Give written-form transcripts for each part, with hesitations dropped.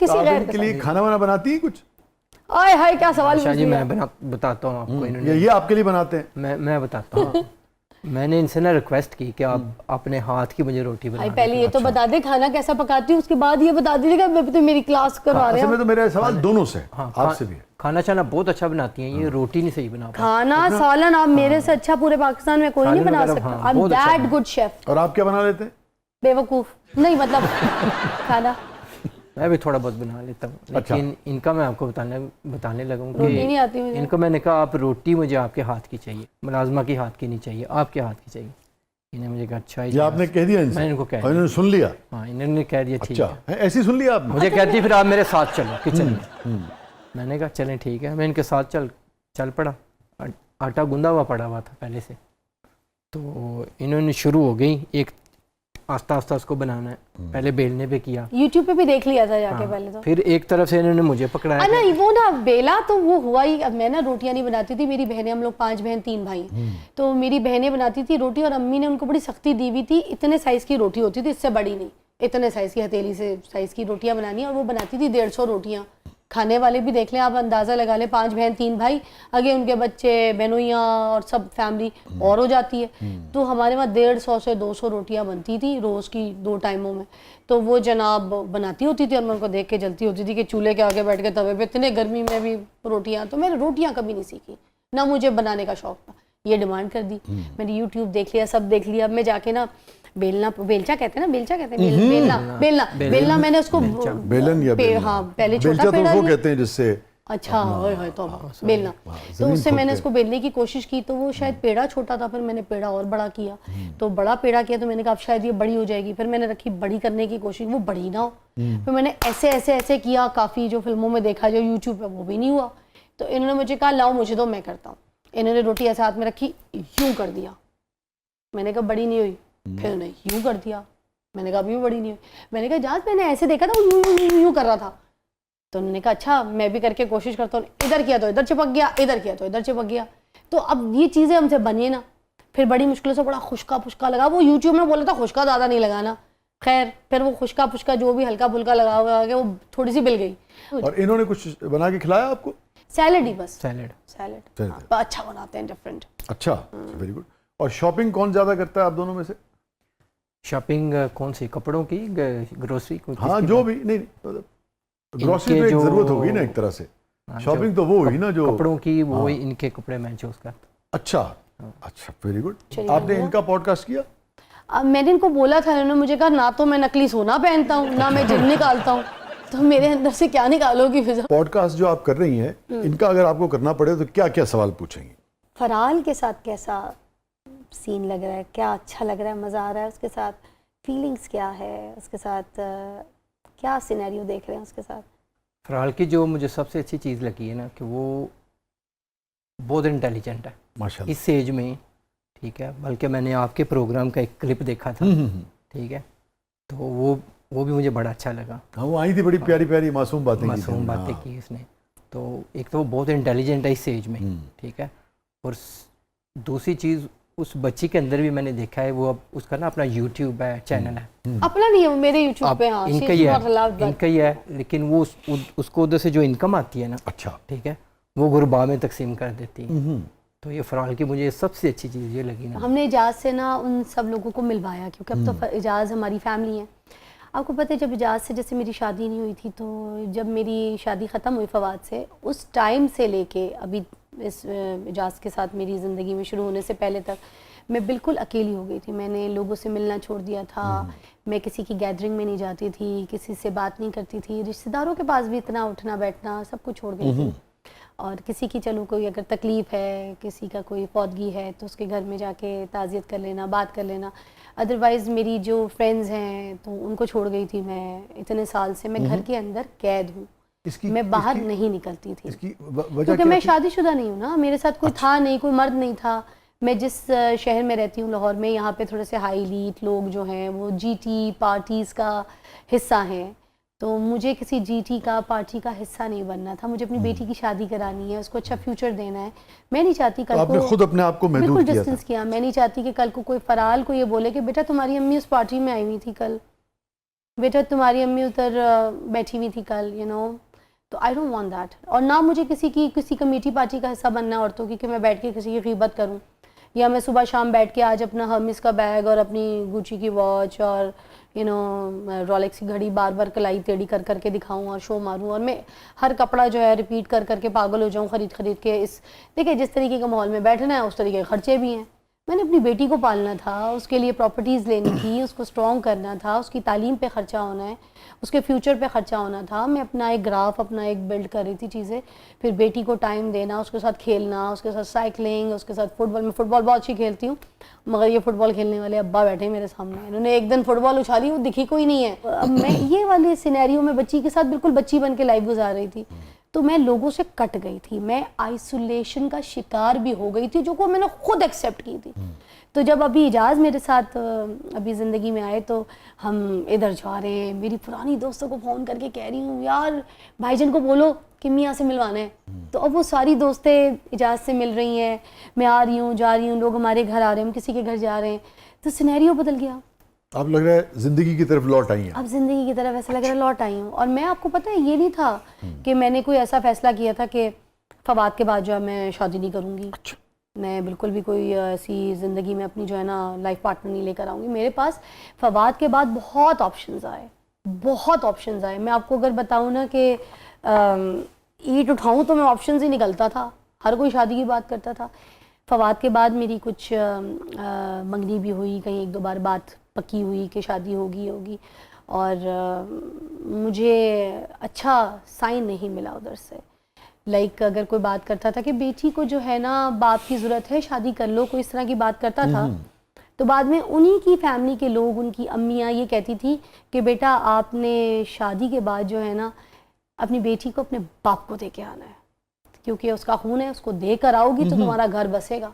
किसी आप गैर इनके लिए खाना वाना बनाती है कुछ? आय हाय क्या सवाल अच्छा पूछ जी, लिया। मैं बताता हूँ आपको। ये आपके लिए बनाते हैं? मैं बताता हूँ। मैंने इनसे ना रिक्वेस्ट की कि आप अपने हाथ की मुझे रोटी बना भाई दें। पहले ये तो बता दे खाना कैसा पकाती हूँ, उसके बाद ये बता दीजिएगा। मैं तो मेरी क्लास करवा रहे असल में हैं। तो मेरा सवाल दोनों से, हाँ, आपसे भी है। खाना चाना बहुत अच्छा बनाती हैं, ये रोटी नहीं सही बना पाती। खाना सालन आप मेरे से अच्छा पूरे पाकिस्तान में कोई नहीं सालन बना वगैरह, सकता। हाँ, आई एम बहुत अच्छा दैट गुड शेफ। और आप क्या बना लेते हैं? बेवकूफ नहीं, मतलब खाना मैं भी थोड़ा बहुत बना लेता हूँ, लेकिन इनका मैं आपको बताने लगा हूँ रोटी नहीं आती कि मुझे। इनको मैंने कहा आप रोटी मुझे आपके हाथ की चाहिए, मुलाजमा की हाथ की नहीं चाहिए, आपके हाथ की चाहिए। इन्हें मुझे कहा अच्छा ये आपने कह दिया इनसे? मैंने इनको कह और दिया। इन्होंने सुन लिया? हाँ, इन्होंने कह दिया ठीक है। अच्छा, ऐसी सुन लिया आपने? मुझे कहती फिर आप मेरे साथ चलो किचन में। मैंने कहा चलें ठीक है, मैं इनके साथ चल पड़ा। आटा गूंदा हुआ पड़ा हुआ था पहले से, तो इन्होंने शुरू हो गई एक आस्ता आस्ता उसको बनाना है। पहले बेलने पे किया, यूट्यूब पे भी देख लिया था जाके पहले तो। फिर एक तरफ से इन्होंने मुझे पकड़ाया। ना वो ना बेला तो वो हुआ ही। अब मैं ना रोटियां नहीं बनाती थी, मेरी बहनें, हम लोग 5 बहन 3 भाई, तो मेरी बहनें बनाती थी रोटी और अम्मी ने उनको बड़ी सख्ती दी हुई थी। इतने साइज की रोटी होती थी, इससे बड़ी नहीं, इतने साइज की हथेली से साइज की रोटियां बनानी, और वो बनाती थी 150 रोटियां। खाने वाले भी देख लें आप, अंदाज़ा लगा लें, 5 बहन 3 भाई, आगे उनके बच्चे बहनोइयाँ और सब फैमिली और हो जाती है। तो हमारे वहाँ 150 से 200 रोटियाँ बनती थी रोज़ की 2 टाइमों में। तो वो जनाब बनाती होती थी और मैं उनको देख के जलती होती थी कि चूल्हे के आगे बैठ के तवे पे इतने गर्मी में भी रोटियाँ। तो मैंने रोटियाँ कभी नहीं सीखी, ना मुझे बनाने का शौक था। ये डिमांड कर दी, मैंने यूट्यूब देख लिया, सब देख लिया। अब मैं जाके ना बेलचा कहते हैं ना, बेलना मैंने उसको बेलन या हाँ पहले छोटा तो पेड़ा वो कहते हैं जिससे अच्छा तो बेलना, तो उससे मैंने उसको बेलने की कोशिश की, तो वो शायद पेड़ा छोटा था, फिर मैंने पेड़ा और बड़ा किया, तो बड़ा पेड़ा किया, तो मैंने कहा अब शायद ये बड़ी हो जाएगी, फिर मैंने रखी बड़ी करने की कोशिश, वो बड़ी ना हो, फिर मैंने ऐसे ऐसे ऐसे किया, काफ़ी जो फिल्मों में देखा, जो यूट्यूब पे, वो भी नहीं हुआ। तो इन्होंने मुझे कहा लाओ मुझे दो, मैं करता हूँ। इन्होंने रोटी ऐसे हाथ में रखी, यूँ कर दिया, मैंने कहा बड़ी नहीं हुई, फिर उन्हें यूँ कर दिया, मैंने कहा अभी भी बड़ी नहीं हुई, मैंने कहा जहाँ मैंने ऐसे देखा था वो यूँ कर रहा था, तो उन्होंने कहा अच्छा मैं भी करके कोशिश करता हूँ, इधर किया तो इधर चिपक गया, इधर किया तो इधर चिपक गया। तो अब ये चीज़ें हमसे बनी ना, फिर बड़ी मुश्किल से बड़ा खुशका पुशका लगा। वो यूट्यूब में बोला था खुशका ज़्यादा नहीं लगाना, खैर फिर वो खुशका पुशका जो भी हल्का फुल्का लगा हुआ वो थोड़ी सी बिल गई। और इन्होंने कुछ बना के खिलाया आपको? सैलेड ही बस, सैलेड अच्छा बनाते हैं, डिफरेंट। अच्छा, वेरी गुड। और शॉपिंग कौन ज़्यादा करता है आप दोनों में से? शॉपिंग कौन सी, कपड़ों की, ग्रोसरी? हाँ जो भी, नहीं ग्रोसरी तो एक ज़रूरत होगी ना एक तरह से, शॉपिंग तो वो हुई ना जो कपड़ों की, वो इनके कपड़े मैं चूज करता। अच्छा, वेरी गुड। आपने इनका पॉडकास्ट किया? अब मैंने इनको बोला था, इन्होंने मुझे कहा ना तो मैं नकली सोना पहनता हूँ, ना मैं जिम निकालता हूँ, तो मेरे अंदर से क्या निकालोगी फिर? पॉडकास्ट जो आप कर रही हैं, इनका अगर आपको करना पड़े तो क्या क्या सवाल पूछेंगी? फरहाल के साथ कैसा सीन लग रहा है, क्या अच्छा लग रहा है, मज़ा आ रहा है उसके साथ, फीलिंग्स क्या है उसके साथ, क्या सिनेरियो देख रहे हैं उसके साथ? फरहाल की जो मुझे सबसे अच्छी चीज़ लगी है ना कि वो बहुत इंटेलिजेंट है माशाल्लाह इस एज में, ठीक है। बल्कि मैंने आपके प्रोग्राम का एक क्लिप देखा था, ठीक है, तो वो भी मुझे बड़ा अच्छा लगा। हाँ, वो आई थी, बड़ी प्यारी प्यारी मासूम बातें की उसने। तो एक तो वो बहुत इंटेलिजेंट है इस एज में, ठीक है, और दूसरी चीज़ उस बच्ची के अंदर भी मैंने देखा है, वो अब उसका ना अपना यूट्यूब है, चैनल है, अपना नहीं है वो मेरे यूट्यूब पे, हाँ इनका ही है, लेकिन वो उसको उधर से जो इनकम आती है ना, अच्छा ठीक है, वो गुरबा में तकसीम कर देती है। तो ये फरहाल की मुझे सबसे अच्छी चीज़ ये लगी ना, हमने इजाज़ से ना उन सब लोगों को मिलवाया, क्योंकि अब तो इजाज़ हमारी फैमिली है। आपको पता है जब इजाज़ से, जैसे मेरी शादी नहीं हुई थी, तो जब मेरी शादी ख़त्म हुई फवाद से, उस टाइम से लेके अभी इस इजाज़ के साथ मेरी ज़िंदगी में शुरू होने से पहले तक मैं बिल्कुल अकेली हो गई थी। मैंने लोगों से मिलना छोड़ दिया था, मैं किसी की गैदरिंग में नहीं जाती थी, किसी से बात नहीं करती थी, रिश्तेदारों के पास भी इतना उठना बैठना सब कुछ छोड़ गई थी। और किसी की चलो कोई अगर तकलीफ़ है, किसी का कोई फौतगी है, तो उसके घर में जाके ताज़ियत कर लेना, बात कर लेना। अदरवाइज़ मेरी जो फ्रेंड्स हैं तो उनको छोड़ गई थी मैं इतने साल से। मैं घर के अंदर कैद हूँ, मैं बाहर नहीं निकलती थी, क्योंकि मैं शादीशुदा नहीं हूँ ना, मेरे साथ कोई था नहीं, कोई मर्द नहीं था। मैं जिस शहर में रहती हूँ लाहौर में, यहाँ पे थोड़े से हाई एलीट लोग जो हैं वो जीटी पार्टीज़ का हिस्सा हैं, तो मुझे किसी जीटी का पार्टी का हिस्सा नहीं बनना था। मुझे अपनी बेटी की शादी करानी है, उसको अच्छा फ्यूचर देना है। मैं नहीं चाहती कल आपने खुद अपने आप को महदूद किया डिस्टेंस किया। मैं नहीं चाहती कि कल को कोई फरहाल को ये बोले कि बेटा तुम्हारी अम्मी उस पार्टी में आई हुई थी कल, बेटा तुम्हारी अम्मी उधर बैठी हुई थी कल, तो आई डोंट वांट दैट। और ना मुझे किसी कमेटी पार्टी का हिस्सा बनना है औरतों की, कि मैं बैठ के किसी की ग़ीबत करूं, या मैं सुबह शाम बैठ के आज अपना हर्मिस का बैग और अपनी गुची की वॉच और रोलेक्स की घड़ी बार बार कलाई टेढ़ी कर करके दिखाऊं और शो मारूं, और मैं हर कपड़ा जो है रिपीट कर करके पागल हो जाऊं खरीद के। देखिए जिस तरीके के माहौल में बैठना है उस तरीके के खर्चे भी हैं। मैंने अपनी बेटी को पालना था, उसके लिए प्रॉपर्टीज़ लेनी थी, उसको स्ट्रॉन्ग करना था, उसकी तालीम पे ख़र्चा होना है, उसके फ्यूचर पे ख़र्चा होना था। मैं अपना एक ग्राफ अपना एक बिल्ड कर रही थी चीज़ें, फिर बेटी को टाइम देना, उसके साथ खेलना, उसके साथ साइकिलिंग, उसके साथ फुटबॉल। मैं फ़ुटबॉल बहुत अच्छी खेलती हूँ, मगर ये फ़ुटबॉल खेलने वाले अब्बा बैठे मेरे सामने, इन्होंने एक दिन फुटबॉल उछाली, वो दिखी कोई नहीं है। अब मैं ये वाले सिनेरियो में बच्ची के साथ बिल्कुल बच्ची बन के लाइफ गुजार रही थी, तो मैं लोगों से कट गई थी, मैं आइसोलेशन का शिकार भी हो गई थी, जो को मैंने खुद एक्सेप्ट की थी। तो जब अभी इजाज़ मेरे साथ अभी ज़िंदगी में आए, तो हम इधर जा रहे हैं, मेरी पुरानी दोस्तों को फ़ोन करके कह रही हूँ यार भाईजान को बोलो कि मियाँ से मिलवाना है। तो अब वो सारी दोस्तें इजाज़ से मिल रही हैं, मैं आ रही हूँ, जा रही हूँ, लोग हमारे घर आ रहे हैं, हम किसी के घर जा रहे हैं, तो सिनेरियो बदल गया। अब लग रहा है ज़िंदगी की तरफ लौट आई हैं। अब ज़िंदगी की तरफ ऐसा लग रहा है लौट आई हूँ। और मैं आपको पता है ये नहीं था कि मैंने कोई ऐसा फ़ैसला किया था कि फवाद के बाद जो है मैं शादी नहीं करूँगी। अच्छा। मैं बिल्कुल भी कोई ऐसी ज़िंदगी में अपनी जो है ना लाइफ पार्टनर नहीं लेकर आऊँगी। मेरे पास फवाद के बाद बहुत ऑप्शंस आए। मैं आपको अगर बताऊँ ना कि ईंट उठाऊँ तो मैं ऑप्शंस ही निकलता था, हर कोई शादी की बात करता था। फवाद के बाद मेरी कुछ मंगनी भी हुई, कहीं एक दो बार बात पक्की हुई कि शादी होगी, और मुझे अच्छा साइन नहीं मिला उधर से। लाइक अगर कोई बात करता था कि बेटी को जो है ना बाप की ज़रूरत है, शादी कर लो, कोई इस तरह की बात करता था, तो बाद में उन्हीं की फैमिली के लोग, उनकी अम्मियाँ ये कहती थी कि बेटा आपने शादी के बाद जो है ना अपनी बेटी को अपने बाप को दे के आना है, क्योंकि उसका खून है, उसको दे कर आओगी तो तुम्हारा घर बसेगा।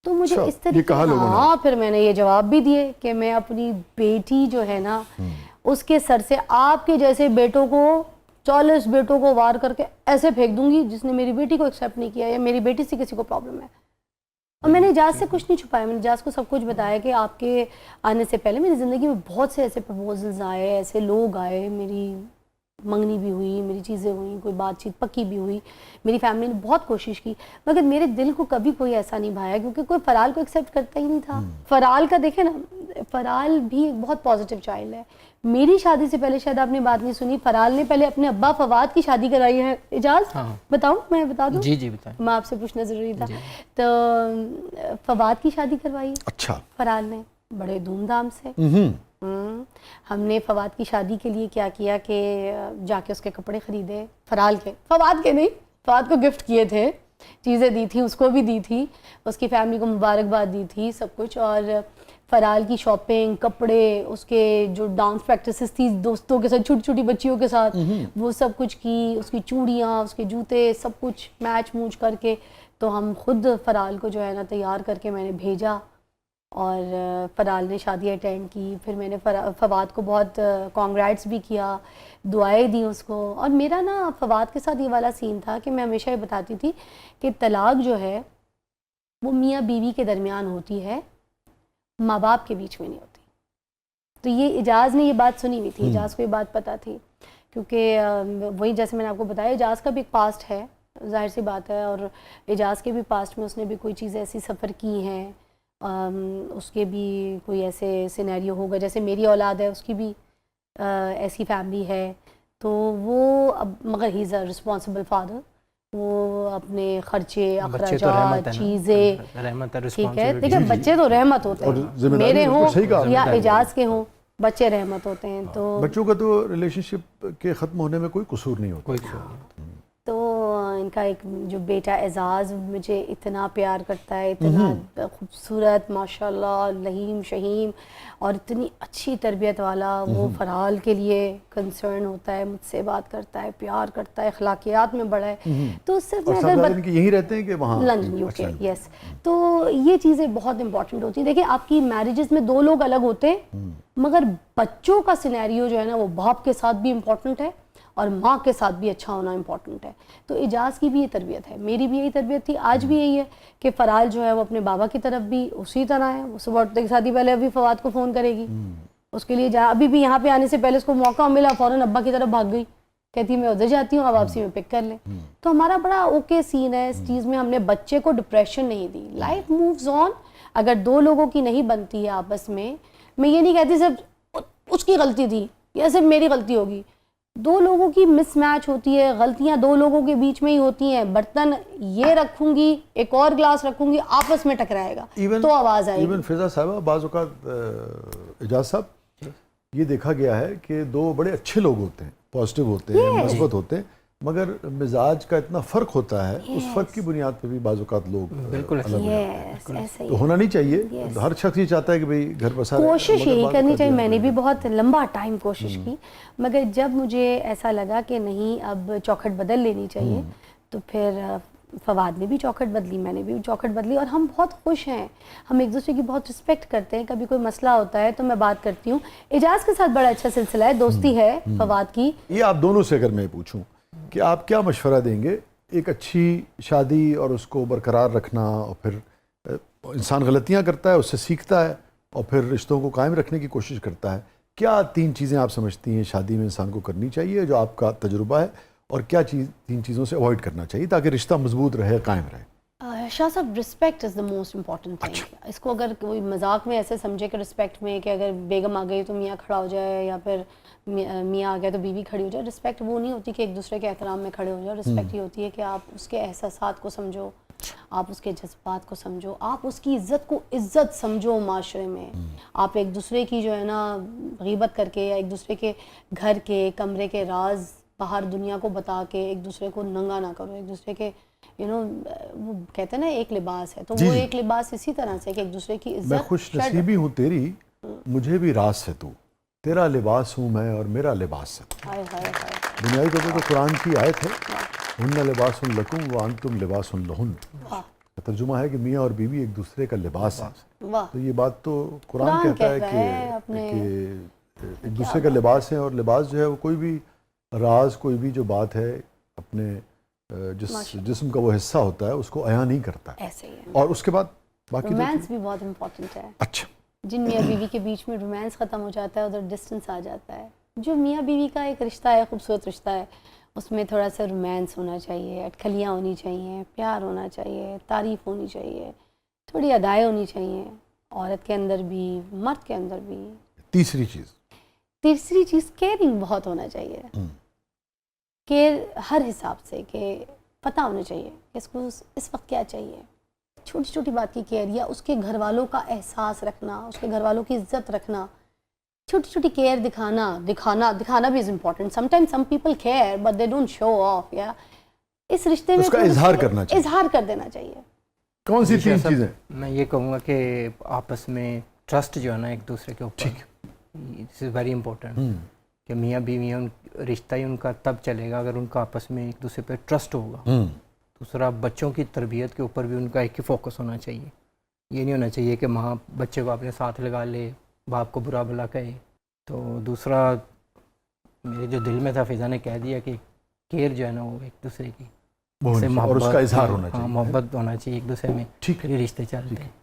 तो मुझे इस तरीके, हाँ, फिर मैंने ये जवाब भी दिए कि मैं अपनी बेटी जो है ना उसके सर से आपके जैसे बेटों को 40 बेटों को वार करके ऐसे फेंक दूंगी जिसने मेरी बेटी को एक्सेप्ट नहीं किया, या मेरी बेटी से किसी को प्रॉब्लम है। और मैंने इजाज़ से कुछ नहीं छुपाया, मैंने इजाज़ को सब कुछ बताया कि आपके आने से पहले मेरी ज़िंदगी में बहुत से ऐसे प्रपोजल्स आए, ऐसे लोग आए, मेरी मंगनी भी हुई, मेरी चीज़ें हुई, कोई बातचीत पक्की भी हुई, मेरी फैमिली ने बहुत कोशिश की, मगर मेरे दिल को कभी कोई ऐसा नहीं भाया, क्योंकि कोई फ़राल को एक्सेप्ट करता ही नहीं था। फ़राल का देखे ना, फ़राल भी एक बहुत पॉजिटिव चाइल्ड है। मेरी शादी से पहले, शायद आपने बात नहीं सुनी, फ़राल ने पहले अपने अब्बा फवाद की शादी कराई है। इजाज़ बताऊँ, मैं बता दूँ? जी बताएं। मैं आपसे पूछना ज़रूरी था। तो फवाद की शादी करवाई, अच्छा, फ़राल ने बड़े धूमधाम से। हमने फवाद की शादी के लिए क्या किया कि जाके उसके कपड़े ख़रीदे, फवाद के नहीं, फवाद को गिफ्ट किए थे, चीज़ें दी थी, उसको भी दी थी, उसकी फैमिली को मुबारकबाद दी थी, सब कुछ। और फ़राल की शॉपिंग, कपड़े, उसके जो डांस प्रैक्टिसेस थी दोस्तों के साथ, छोटी छोटी बच्चियों के साथ, वो सब कुछ की, उसकी चूड़ियाँ, उसके जूते, सब कुछ मैच मूच करके, तो हम खुद फ़राल को जो है ना तैयार करके मैंने भेजा, और फ़राल ने शादी अटेंड की। फिर मैंने फवाद को बहुत कॉन्ग्रेट्स भी किया, दुआएं दी उसको। और मेरा ना फवाद के साथ ये वाला सीन था कि मैं हमेशा ये बताती थी कि तलाक जो है वो मियाँ बीवी के दरमियान होती है, माँ बाप के बीच में नहीं होती। तो ये इजाज़ ने ये बात सुनी हुई थी, इजाज़ को ये बात पता थी, क्योंकि वही जैसे मैंने आपको बताया, इजाज़ का भी एक पास्ट है, जाहिर सी बात है, और इजाज़ के भी पास्ट में उसने भी कोई चीज़ ऐसी सफ़र की हैं, उसके भी कोई ऐसे सिनेरियो होगा, जैसे मेरी औलाद है उसकी भी ऐसी फैमिली है, तो वो अब, मगर he is a responsible father, वो अपने खर्चे, अखराजात, चीज़ें, ठीक है, देखिए बच्चे तो रहमत होते हैं, मेरे हों या इजाज़ के हों, बच्चे रहमत होते हैं। तो बच्चों का तो रिलेशनशिप के ख़त्म होने में कोई कसूर नहीं होता। तो इनका एक जो बेटा एजाज़ मुझे इतना प्यार करता है, इतना खूबसूरत माशाल्लाह, लहीम शहीम, और इतनी अच्छी तरबियत वाला, वो फ़राल के लिए कंसर्न होता है, मुझसे बात करता है, प्यार करता है, अखलाकियात में बड़ा है। तो सिर्फ मैं अगर यहीं रहते हैं कि वहाँ लंदन, यूके, यस, तो ये चीज़ें बहुत इंपॉर्टेंट होती हैं। देखिए आपकी मैरिजेस में दो लोग अलग होते हैं, मगर बच्चों का सिनेरियो जो है ना वो बाप के साथ भी इम्पॉर्टेंट है और माँ के साथ भी अच्छा होना इम्पॉर्टेंट है। तो इजाज़ की भी ये तरबियत है, मेरी भी यही तरबियत थी, आज भी यही है कि फ़राल जो है वो अपने बाबा की तरफ भी उसी तरह है। वो सुबह उठते के साथ ही पहले अभी फवाद को फ़ोन करेगी, उसके लिए जा, अभी भी यहाँ पे आने से पहले उसको मौका मिला फ़ौरन अब्बा की तरफ भाग गई, कहती मैं उधर जाती हूँ, अब वापसी में पिक कर लें। तो हमारा बड़ा ओके सीन है इस चीज़ में, हमने बच्चे को डिप्रेशन नहीं दी। Life moves on. अगर दो लोगों की नहीं बनती है आपस में, मैं ये नहीं कहती सिर्फ उसकी गलती थी या सिर्फ मेरी गलती होगी, दो लोगों की मिसमैच होती है, गलतियां दो लोगों के बीच में ही होती हैं। बर्तन ये रखूंगी, एक और ग्लास रखूंगी, आपस में टकराएगा तो आवाज़ आएगी। इवन फिजा साहबा, बाज़ औक़ात एजाज साहब, ये देखा गया है कि दो बड़े अच्छे लोग होते हैं, पॉजिटिव होते हैं, मस्बत होते हैं, मगर मिजाज का इतना फ़र्क होता है, उस फ़र्क की बुनियाद पे भी बाज़ औक़ात लोग बिल्कुल अलग हो जाते हैं। ऐसा ही तो होना नहीं चाहिए। हर शख्स ये चाहता है कि भाई घर बसा रहे, कोशिश मगर यही बात करनी कर चाहिए। दिया मैंने भी आपने। बहुत लंबा टाइम कोशिश की, मगर जब मुझे ऐसा लगा कि नहीं अब चौखट बदल लेनी चाहिए, तो फिर फवाद ने भी चौखट बदली, मैंने भी चौखट बदली, और हम बहुत खुश हैं। हम एक दूसरे की बहुत रिस्पेक्ट करते हैं। कभी कोई मसला होता है तो मैं बात करती हूँ। एजाज के साथ बड़ा अच्छा सिलसिला है, दोस्ती है फवाद की। ये आप दोनों से अगर मैं पूछूं कि आप क्या मशवरा देंगे, एक अच्छी शादी और उसको बरकरार रखना, और फिर इंसान गलतियां करता है, उससे सीखता है और फिर रिश्तों को कायम रखने की कोशिश करता है, क्या 3 चीज़ें आप समझती हैं शादी में इंसान को करनी चाहिए, जो आपका तजुर्बा है, और क्या 3 चीज़ों से अवॉइड करना चाहिए ताकि रिश्ता मजबूत रहे, कायम रहे? शाह साहब, respect is the most important thing. इसको अगर कोई मजाक में ऐसे समझे कि रिस्पेक्ट में कि अगर बेगम आ गई तो मियाँ खड़ा हो जाए, या फिर मियाँ आ गया तो बीवी खड़ी हो जाए, रिस्पेक्ट वो नहीं होती कि एक दूसरे के एहतराम में खड़े हो जाओ। रिस्पेक्ट ये होती है कि आप उसके एहसासात को समझो, आप उसके जज्बात को समझो, आप उसकी इज़्ज़त को इज़्ज़त समझो माशरे में। आप एक दूसरे की जो है ना गीबत करके, या एक दूसरे के घर के कमरे के राज बाहर दुनिया को बता के एक दूसरे को नंगा ना करो। एक दूसरे के वो कहते हैं ना एक लिबास है, तो वो एक लिबास इसी तरह से कि एक दूसरे की इज्जत। मैं खुश नसीबी हूँ तेरी, मुझे भी रास है तू, तेरा लिबास हूँ मैं और मेरा लिबास है तू। हाय हाय हाय। बुनियादी तौर पर तो कुरान की आयत है, हुन्ना लिबासुन लकुम व अंतुम लिबासुन लहुन। तर्जुमा है कि मियाँ और बीवी एक दूसरे का लिबास है। तो ये बात तो कुरान कहता है कि एक दूसरे का लिबास है, और लिबास जो है वो कोई भी राज, कोई भी जो बात है अपने जिस्म का वो हिस्सा होता है उसको अया नहीं करता है। ऐसे ही है। और उसके बाद बाकी रोमांस भी बहुत इम्पोर्टेंट है। अच्छा, जिन मियाँ बीवी के बीच में रोमांस ख़त्म हो जाता है, उधर डिस्टेंस आ जाता है। जो मियाँ बीवी का एक रिश्ता है, खूबसूरत रिश्ता है, उसमें थोड़ा सा रोमांस होना चाहिए, अटखलियाँ होनी चाहिए, प्यार होना चाहिए, तारीफ़ होनी चाहिए, थोड़ी अदाएँ होनी चाहिए, औरत के अंदर भी मर्द के अंदर भी। तीसरी चीज़ केयरिंग बहुत होना चाहिए। केयर हर हिसाब से, कि पता होना चाहिए कि इसको इस वक्त क्या चाहिए। छोटी छोटी बात की केयर, या उसके घर वालों का एहसास रखना, उसके घर वालों की इज्जत रखना, छोटी छोटी केयर दिखाना भी is important. Sometimes some people care but they don't show off. या इस रिश्ते में उसका इजहार करना चाहिए, इजहार कर देना चाहिए। कौन सी 3 चीज़ें? मैं ये कहूँगा कि आपस में ट्रस्ट जो है ना एक दूसरे के ऊपर, दिस इज़ वेरी इंपॉर्टेंट। कि मियाँ बीवी रिश्ता ही उनका तब चलेगा अगर उनका आपस में एक दूसरे पे ट्रस्ट होगा। दूसरा, बच्चों की तरबियत के ऊपर भी उनका एक ही फोकस होना चाहिए। ये नहीं होना चाहिए कि माँ बच्चे को अपने साथ लगा ले, बाप को बुरा भला कहे। तो दूसरा, मेरे जो दिल में था, फिजा ने कह दिया कि केयर जो है ना वो एक दूसरे की, और उसका इजहार होना चाहिए, मोहब्बत होना चाहिए एक दूसरे में, ठीक है, रिश्ते चलते हैं।